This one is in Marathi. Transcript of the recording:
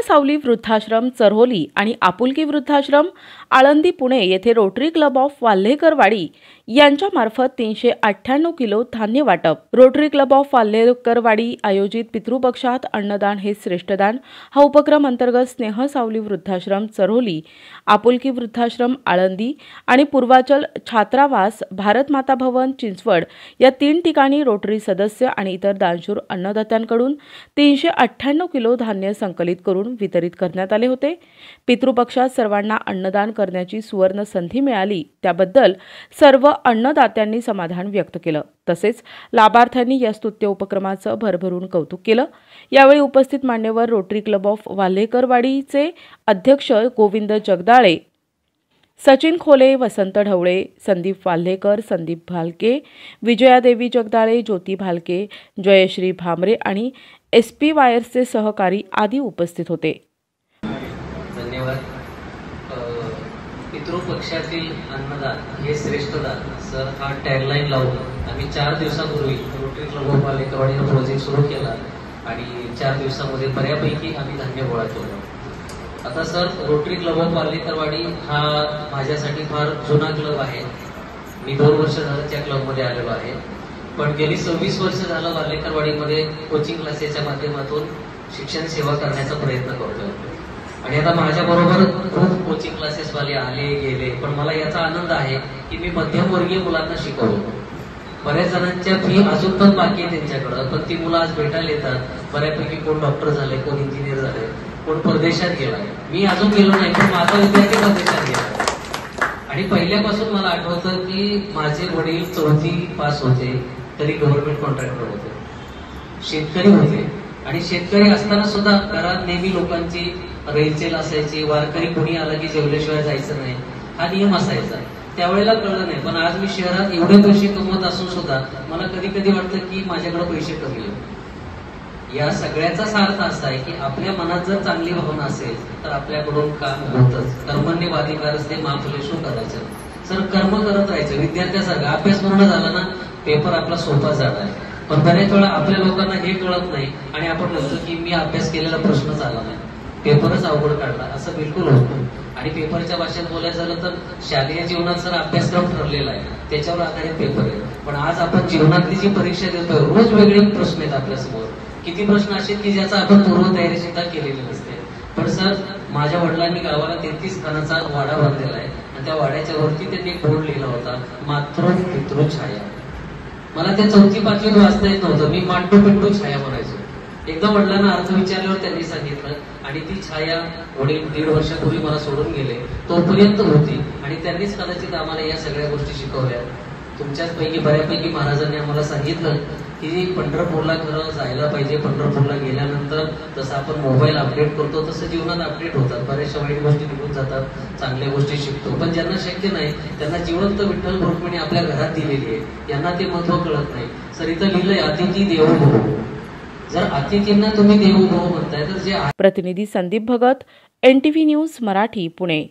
सावली वृद्धाश्रम चरहोली आणि आपुलकी वृद्धाश्रम आळंदी पुणे येथे रोटरी क्लब ऑफ वाल्हेकरवाडी यांच्यामार्फत 398 किलो धान्य वाटप। रोटरी क्लब ऑफ वाल्हेकरवाडी आयोजित पितृपक्षात अन्नदान हे श्रेष्ठदान हा उपक्रम अंतर्गत स्नेह सावली वृद्धाश्रम चरहोली, आपुलकी वृद्धाश्रम आळंदी आणि पूर्वाचल छात्रावास भारत माता भवन चिंचवड या 3 ठिकाणी रोटरी सदस्य आणि इतर दानशूर अन्नदात्यांकडून 398 किलो धान्य संकलित करून वितरित करण्यात आले होते। पितृपक्षात सर्वांना अन्नदान करण्याची सुवर्ण संधी मिळाली त्याबद्दल सर्व अन्नदात्यांनी समाधान व्यक्त केलं। तसेच लाभार्थ्यांनी या स्तुत्य उपक्रमाचं भरभरून कौतुक केलं। यावेळी उपस्थित मान्यवर रोटरी क्लब ऑफ वाल्हेकरवाडीचे अध्यक्ष गोविंद जगदाळे, सचिन खोले, वसंत ढवळे, संदीप वाल्हेकर, संदीप भालके, विजयादेवी जगदाळे, ज्योती भालके, जयश्री भामरे आणि SP वायर्सचे सहकारी आदी उपस्थित होते। धन्यवाद। पितृपक्षातील अन्नदान हे श्रेष्ठदान सर हा टॅगलाईन लावून आम्ही 4 दिवसापूर्वी रोटरी क्लब ऑफ वाल्हेकरवाडीने प्रोजेक्ट सुरू केला आणि 4 दिवसामध्ये बऱ्यापैकी आम्ही धान्य गोळा केलं। आता sir rotary club of Walhekarwadi हा माझ्यासाठी फार जुना क्लब आहे। मी 2 वर्ष झालं त्या क्लबमध्ये आलेलो आहे, पण गेली 26 वर्ष झालं वाल्हेकरवाडीमध्ये कोचिंग क्लासेसच्या माध्यमातून शिक्षण सेवा करण्याचा प्रयत्न करतोय आणि आता माझ्या बरोबर खूप कोचिंग क्लासेस वाले आले गेले, पण मला याचा आनंद आहे की मी मध्यमवर्गीय मुलांना शिकवतो। बऱ्याच जणांच्या फी अजून पण बाकी आहे त्यांच्याकडे, पण ती मुलं आज भेटायला येतात। बऱ्यापैकी कोण डॉक्टर झाले, कोण इंजिनियर झाले, कोण परदेशात गेलाय। मी अजून गेलो नाही, पण माझा विद्यार्थी परदेशात गेला आणि पहिल्यापासून मला आठवतं की माझे वडील 4थी पास होते तरी गव्हर्नमेंट कॉन्ट्रॅक्टर होते, शेतकरी होते आणि शेतकरी असताना सुद्धा घरात नेहमी लोकांची रेलचेल असायची। वारकरी कोणी आला की जेवल्याशिवाय जायचं नाही हा नियम असायचा। त्यावेळेला कळलं नाही, पण आज मी शहरात एवढे पैसे कमवत असून सुद्धा मला कधी कधी वाटतं की माझ्याकडे पैसे कमी आहेत। या सगळ्याचा अर्थ असा आहे की आपल्या मनात जर चांगली भावना असेल तर आपल्याकडून काम होतच। कर्मण्येवाधिकारस्ते मा फलेषु कदाचन। सर कर्म करत राहायचं विद्यार्थ्यासारखं। अभ्यास पूर्ण झाला ना पेपर आपला सोपा जाणार आहे, पण बऱ्याच वेळा आपल्या लोकांना हे कळत नाही आणि आपण म्हणतो की मी अभ्यास केलेला प्रश्नच आला नाही, पेपरच अवघड काढला, असं बिलकुल होत नाही। आणि पेपरच्या भाषेत बोलायचं झालं तर शालेय जीवनात सर अभ्यासक्रम ठरलेला आहे, त्याच्यावर आधारित पेपर आहे, पण आज आपण जीवनातली जी परीक्षा देतोय रोज वेगळे प्रश्न आहेत आपल्यासमोर। किती प्रश्न असे की ज्याचा आपण पूर्वतयारी सुद्धा केलेली नसते। पण सर माझ्या वडिलांनी गावाला 33 खानाचा वाडा बांधलेला आहे आणि त्या वाड्याच्या वरती त्यांनी बोर्ड लिहिला होता मातृ पितृ छाया। मला ते 4थी 5वीत वाचता येत नव्हतं, मी मांडू पिंडू छाया म्हणायचो। एकदा वडिलांना अर्थ विचारल्यावर त्यांनी सांगितलं आणि ती छाया वडील 1.5 वर्षापूर्वी मला सोडून गेले तोपर्यंत होती आणि त्यांनीच कदाचित आम्हाला या सगळ्या गोष्टी शिकवल्या। तुमच्याच पैकी बऱ्यापैकी महाराजांनी आम्हाला सांगितलं की पंढरपूरला खरं जायला पाहिजे। पंढरपूरला गेल्यानंतर जसं आपण मोबाईल अपडेट करतो तसं जीवनात अपडेट होतात, बऱ्याचशा वाईट गोष्टी निघून जातात, चांगल्या गोष्टी शिकतो। पण ज्यांना शक्य नाही त्यांना जिवंत विठ्ठल रुक्मिणी आपल्या घरात दिलेली आहे, यांना ते महत्व कळत नाही। सर इथं लिहिलंय अतिथी देवो भव। जर अतिथींना तुम्ही देवो भव म्हणताय तर जे प्रतिनिधी संदीप भगत, NTV न्यूज मराठी, पुणे।